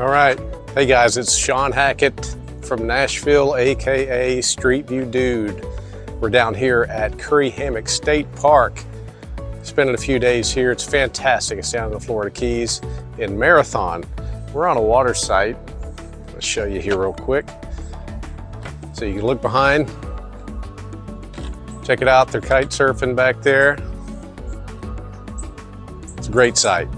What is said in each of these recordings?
All right. Hey guys, it's Sean Hackett from Nashville, AKA Street View Dude. We're down here at Hammock State Park. Spending a few days here. It's fantastic. It's down in the Florida Keys in Marathon. We're on a water site. I'll show you here real quick. So you can look behind. Check it out. They're kite surfing back there. It's a great site.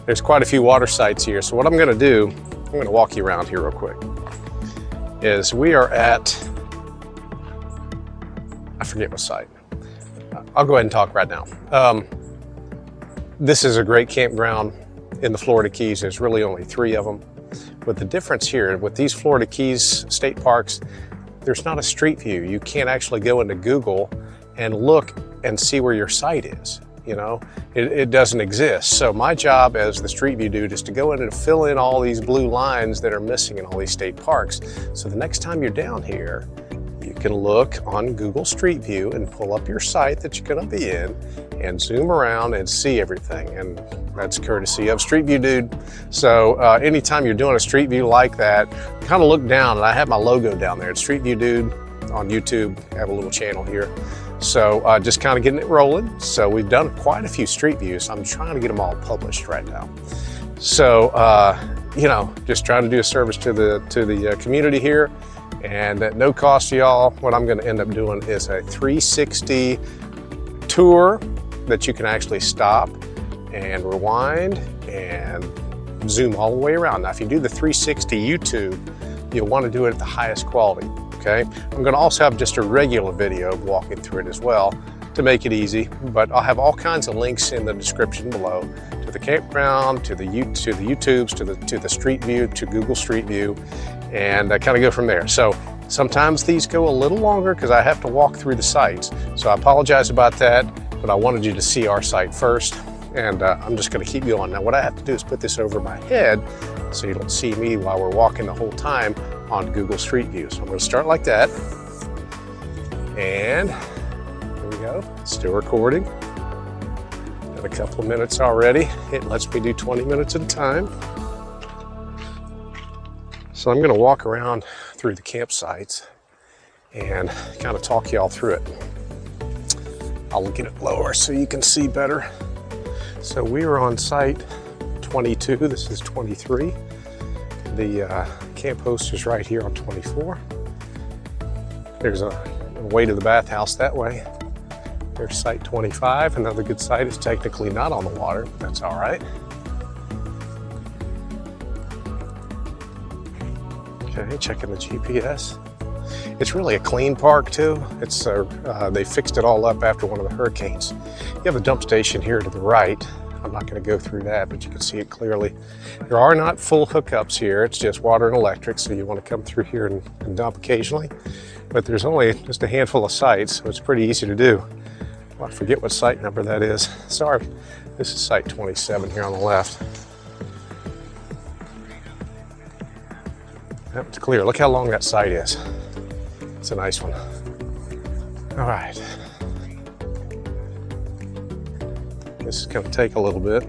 There's quite a few water sites here. So what I'm gonna do, I'm gonna walk you around here real quick, is we are at, I forget what site. I'll go ahead and talk right now. This is a great campground in the Florida Keys. There's really only 3 of them. But the difference here with these Florida Keys state parks, there's not a street view. You can't actually go into Google and look and see where your site is. You know, it doesn't exist. So my job as the Street View Dude is to go in and fill in all these blue lines that are missing in all these state parks. So the next time you're down here, you can look on Google Street View and pull up your site that you're gonna be in and zoom around and see everything. And that's courtesy of Street View Dude. So anytime you're doing a street view like that, kind of look down, and I have my logo down there. It's Street View Dude on YouTube. I have a little channel here. So just kind of getting it rolling. So we've done quite a few street views. I'm trying to get them all published right now. So, you know, just trying to do a service to the community here. And at no cost to y'all, what I'm gonna end up doing is a 360 tour that you can actually stop and rewind and zoom all the way around. Now, if you do the 360 YouTube, you'll wanna do it at the highest quality. Okay, I'm going to also have just a regular video of walking through it as well to make it easy, but I'll have all kinds of links in the description below to the campground, to the YouTubes, to the Street View, to Google Street View, and I kind of go from there. So sometimes these go a little longer because I have to walk through the sites. So I apologize about that, but I wanted you to see our site first, and I'm just going to keep going. Now what I have to do is put this over my head so you don't see me while we're walking the whole time on Google Street View. So I'm going to start like that, and here we go. Still recording. Got a couple of minutes already. It lets me do 20 minutes at a time. So I'm going to walk around through the campsites and kind of talk y'all through it. I'll get it lower so you can see better. So we are on site 22. This is 23. The camp host is right here on 24. There's a way to the bathhouse that way. There's site 25. Another good site is technically not on the water, but that's all right. Okay, checking the GPS. It's really a clean park too. It's they fixed it all up after one of the hurricanes. You have a dump station here to the right. I'm not going to go through that, but you can see it clearly. There are not full hookups here. It's just water and electric, so you want to come through here and dump occasionally. But there's only just a handful of sites, so it's pretty easy to do. Well, I forget what site number that is. Sorry. This is site 27 here on the left. That one's clear. Look how long that site is. It's a nice one. All right. This is going to take a little bit.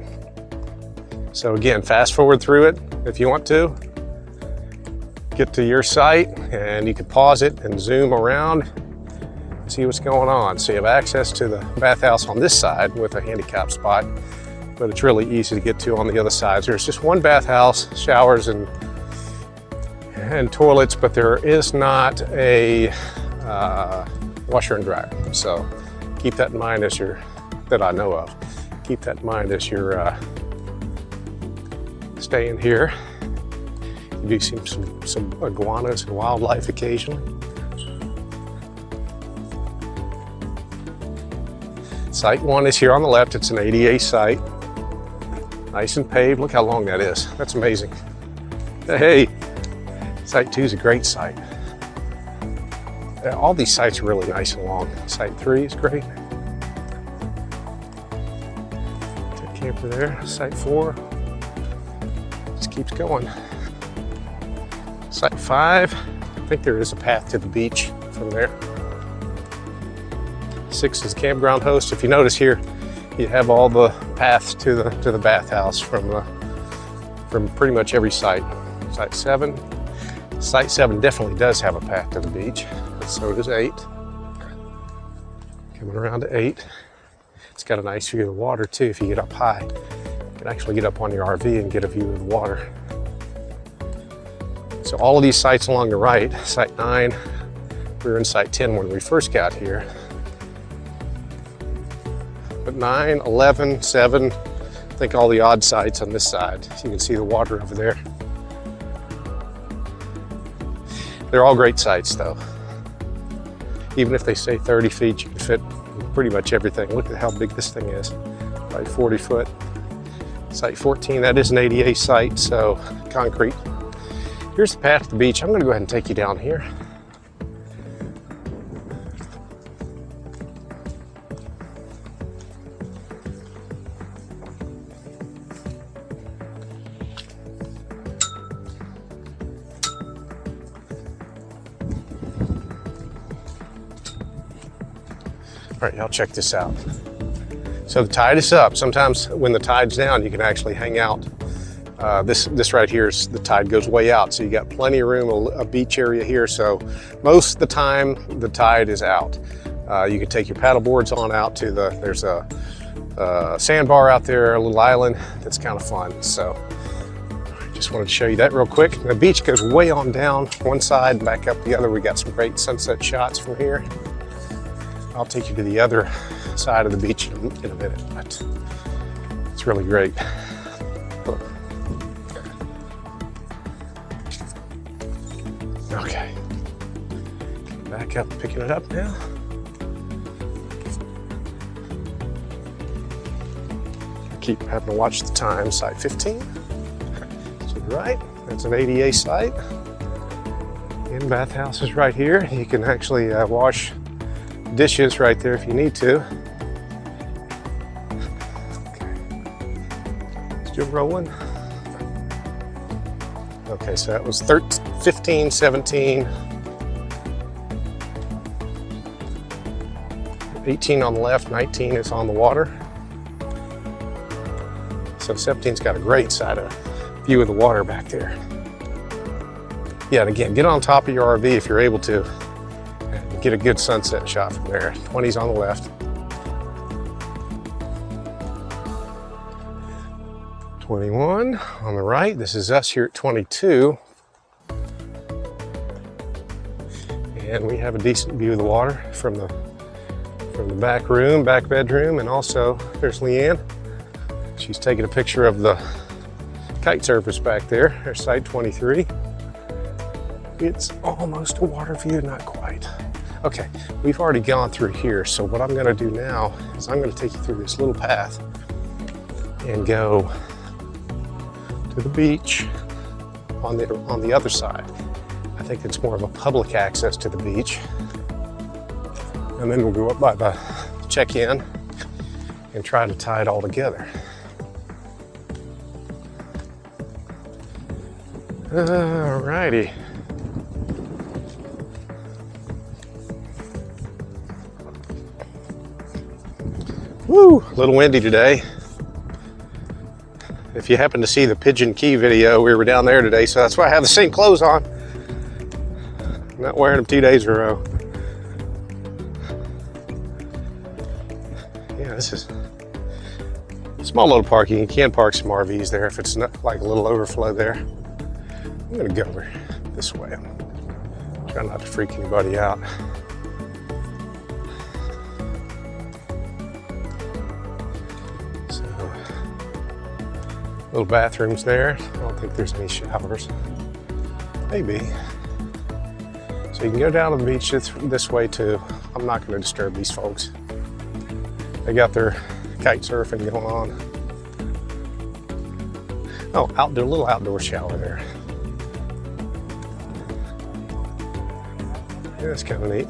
So again, fast forward through it if you want to. Get to your site and you can pause it and zoom around, see what's going on. So you have access to the bathhouse on this side with a handicap spot, but it's really easy to get to on the other side. There's just one bathhouse, showers and toilets, but there is not a washer and dryer. So keep that in mind as that I know of. Keep that in mind as you're staying here. You do see some iguanas and wildlife occasionally. Site 1 is here on the left. It's an ADA site. Nice and paved. Look how long that is. That's amazing. Hey, site 2 is a great site. All these sites are really nice and long. Site 3 is great. Camper there. Site 4 just keeps going. Site 5, I think there is a path to the beach from there. 6 is campground host. If you notice here, you have all the paths to the bathhouse from from pretty much every site. Site 7. Site 7 definitely does have a path to the beach, but so does 8. Coming around to 8. It's got a nice view of the water too. If you get up high, you can actually get up on your RV and get a view of the water. So all of these sites along the right, Site 9, we were in Site 10 when we first got here. But 9, 11, 7, I think all the odd sites on this side. So you can see the water over there. They're all great sites though. Even if they say 30 feet, you can fit pretty much everything. Look at how big this thing is, probably 40 foot. Site 14, that is an ADA site, so concrete. Here's the path to the beach. I'm gonna go ahead and take you down here. All right, y'all check this out. So the tide is up. Sometimes when the tide's down, you can actually hang out. This right here is the tide goes way out, so you got plenty of room, a beach area here. So most of the time, the tide is out. You can take your paddle boards on out to there's a sandbar out there, a little island that's kind of fun. So I just wanted to show you that real quick. The beach goes way on down one side and back up the other. We got some great sunset shots from here. I'll take you to the other side of the beach in a minute, but it's really great. Look. Okay, back up, picking it up now. Keep having to watch the time. Site 15, to the right, that's an ADA site. And bathhouse is right here. You can actually wash dishes right there if you need to. Okay. Still rolling. Okay, so that was 15, 17, 18 on the left, 19 is on the water. So 17's got a great side of view of the water back there. Yeah, and again, get on top of your RV if you're able to and get a good sunset shot from there. 20's on the left. 21 on the right. This is us here at 22. And we have a decent view of the water from the back room, back bedroom, and also there's Leanne. She's taking a picture of the kite surface back there. There's site 23. It's almost a water view, not quite. Okay, we've already gone through here, so what I'm gonna do now is I'm gonna take you through this little path and go to the beach on the other side. I think it's more of a public access to the beach. And then we'll go up by the check-in and try to tie it all together. Alrighty. Woo, a little windy today. If you happen to see the Pigeon Key video, we were down there today, so that's why I have the same clothes on. I'm not wearing them 2 days in a row. Yeah, this is small little parking. You can park some RVs there if it's not like a little overflow there. I'm gonna go over this way. I'm trying not to freak anybody out. So, little bathrooms there. I don't think there's any showers. Maybe. So you can go down to the beach this way too. I'm not gonna disturb these folks. They got their kite surfing going on. Oh, a little outdoor shower there. Yeah, that's kind of neat.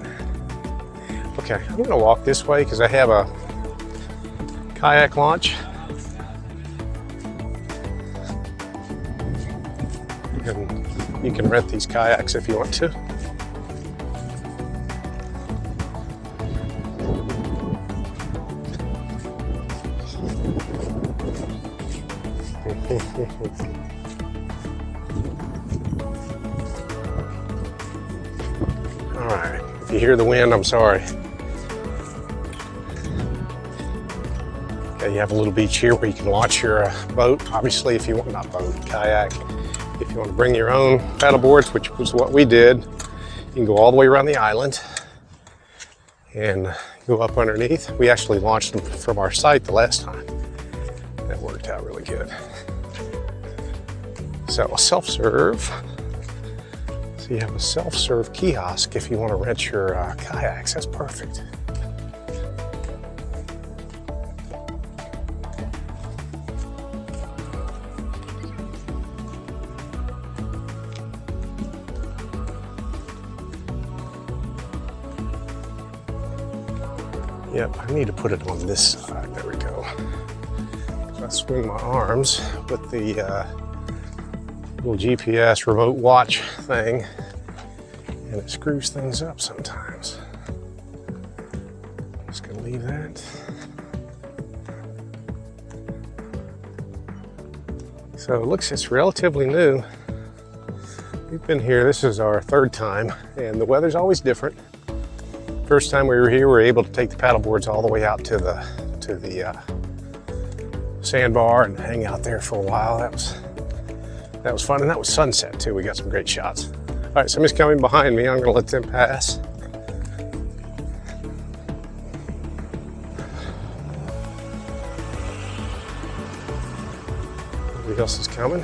Okay, I'm gonna walk this way because I have a kayak launch. And you can rent these kayaks if you want to. you hear the wind, I'm sorry. Okay, you have a little beach here where you can launch your boat. Obviously, if you want, not boat, kayak. If you want to bring your own paddle boards, which was what we did, you can go all the way around the island and go up underneath. We actually launched them from our site the last time. That worked out really good. So a self-serve. So you have a self-serve kiosk if you want to rent your kayaks. That's perfect. Yep, I need to put it on this side. There we go. So I swing my arms with the little GPS remote watch thing, and it screws things up sometimes. Just gonna leave that. So it looks, it's relatively new. We've been here, this is our third time, and the weather's always different. First time we were here, we were able to take the paddle boards all the way out to the sandbar and hang out there for a while. That was fun, and that was sunset too. We got some great shots. All right, somebody's coming behind me. I'm gonna let them pass. Somebody else is coming.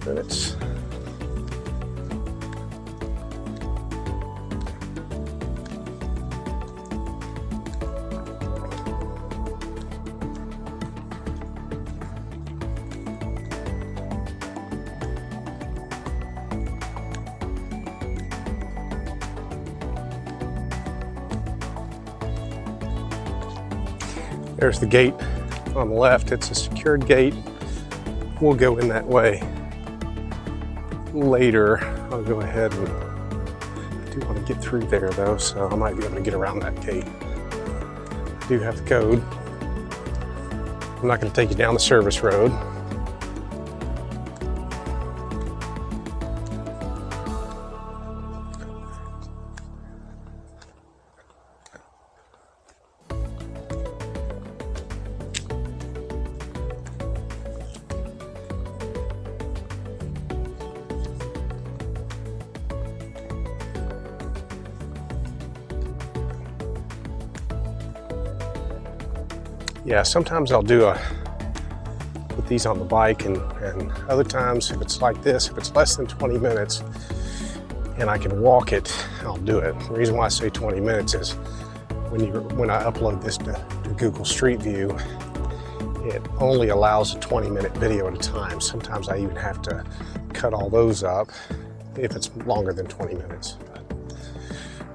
Minutes. There's the gate on the left. It's a secured gate. We'll go in that way later. I'll go ahead and I do want to get through there though, so I might be able to get around that gate. I do have the code. I'm not going to take you down the service road. Yeah, sometimes I'll put these on the bike, and other times if it's like this, if it's less than 20 minutes and I can walk it, I'll do it. The reason why I say 20 minutes is when I upload this to Google Street View, it only allows a 20-minute video at a time. Sometimes I even have to cut all those up if it's longer than 20 minutes.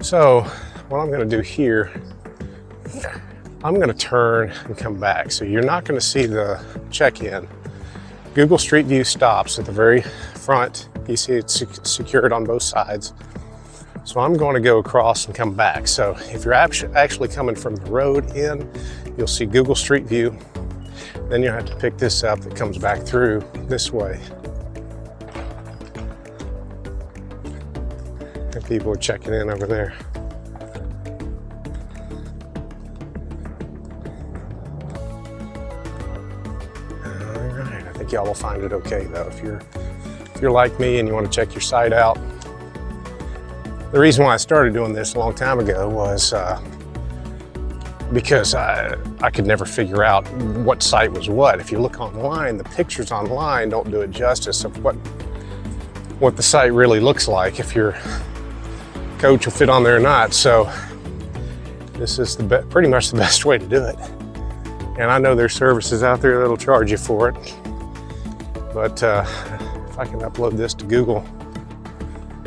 So what I'm gonna do here, I'm gonna turn and come back. So you're not gonna see the check-in. Google Street View stops at the very front. You see it's secured on both sides. So I'm going to go across and come back. So if you're actually coming from the road in, you'll see Google Street View. Then you'll have to pick this up that comes back through this way. And people are checking in over there. Y'all will find it okay though. If you're like me and you want to check your site out. The reason why I started doing this a long time ago was because I could never figure out what site was what. If you look online, the pictures online don't do it justice of what the site really looks like, if your coach will fit on there or not. So this is pretty much the best way to do it. And I know there's services out there that'll charge you for it. But if I can upload this to Google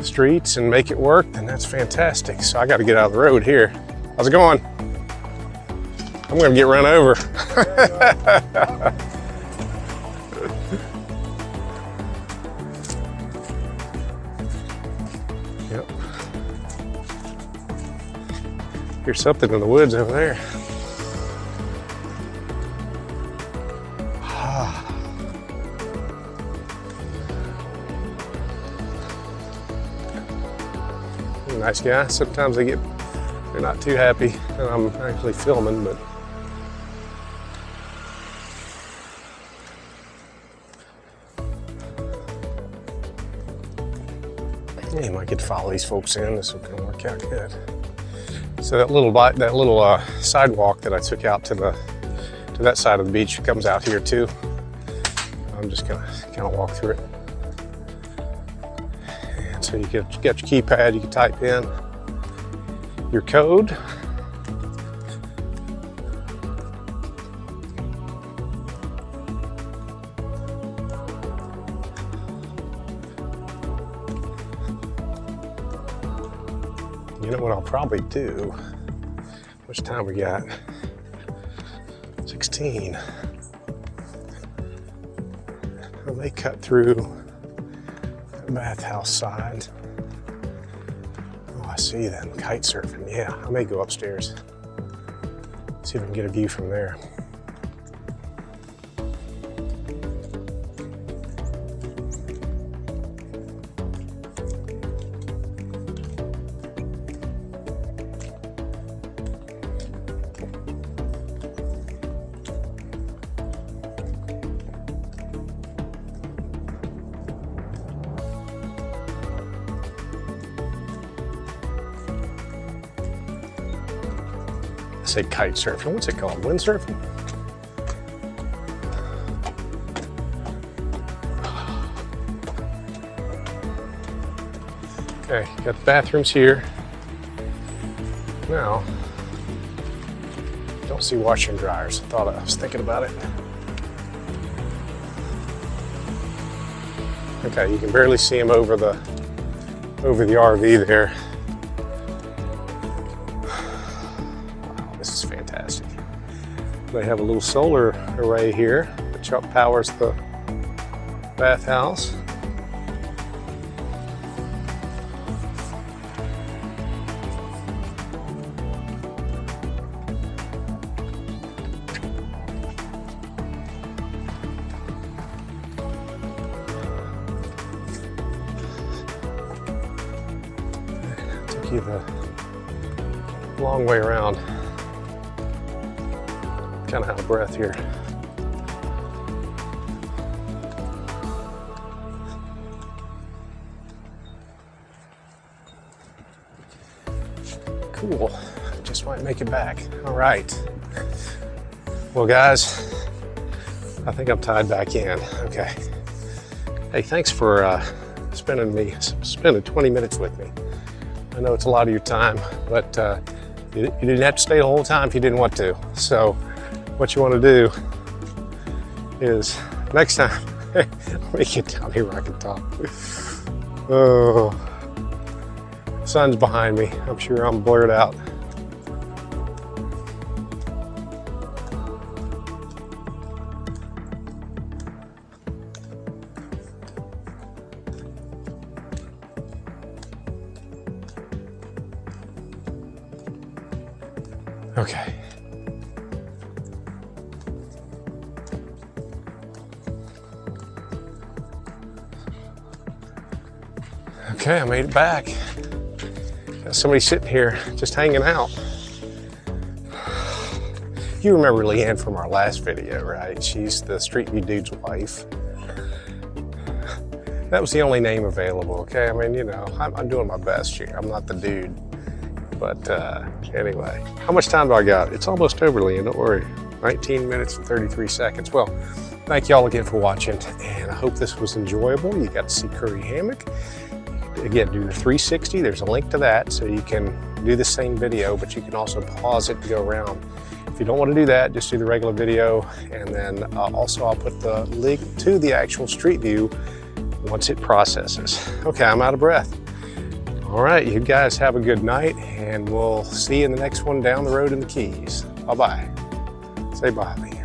Streets and make it work, then that's fantastic. So I got to get out of the road here. How's it going? I'm going to get run over. Yep. Here's something in the woods over there. Nice guy. Sometimes they're not too happy that I'm actually filming, but yeah, you might get to follow these folks in. This is going to work out good. So that little sidewalk that I took out to that side of the beach comes out here too. I'm just gonna kind of walk through it. And so you get your keypad, you can type in your code. You know what I'll probably do? How much time we got? 16. I may cut through the bathhouse side. Oh, I see them kite surfing. Yeah, I may go upstairs. See if I can get a view from there. I say kite surfing. What's it called? Windsurfing? Okay, got the bathrooms here. Now, don't see washer and dryers. I was thinking about it. Okay, you can barely see them over the RV there. They have a little solar array here which powers the bathhouse. Took you the long way around. Kind of out of breath here. Cool. Just might make it back. All right. Well, guys, I think I'm tied back in. Okay. Hey, thanks for spending 20 minutes with me. I know it's a lot of your time, but you didn't have to stay the whole time if you didn't want to. So what you want to do is next time, let me get down here where I can talk. Oh, sun's behind me. I'm sure I'm blurred out. Okay. Okay, I made it back. Got somebody sitting here just hanging out. You remember Leanne from our last video, right? She's the Street View dude's wife. That was the only name available, okay? I mean, you know, I'm doing my best here. I'm not the dude. But anyway, how much time do I got? It's almost over, Leanne, don't worry. 19 minutes and 33 seconds. Well, thank y'all again for watching, and I hope this was enjoyable. You got to see Curry Hammock. Again, do the 360. There's a link to that, so you can do the same video, but you can also pause it to go around. If you don't want to do that, just do the regular video, and then also I'll put the link to the actual Street View once it processes. Okay, I'm out of breath. All right, you guys have a good night, and we'll see you in the next one down the road in the Keys. Bye-bye. Say bye, Lee.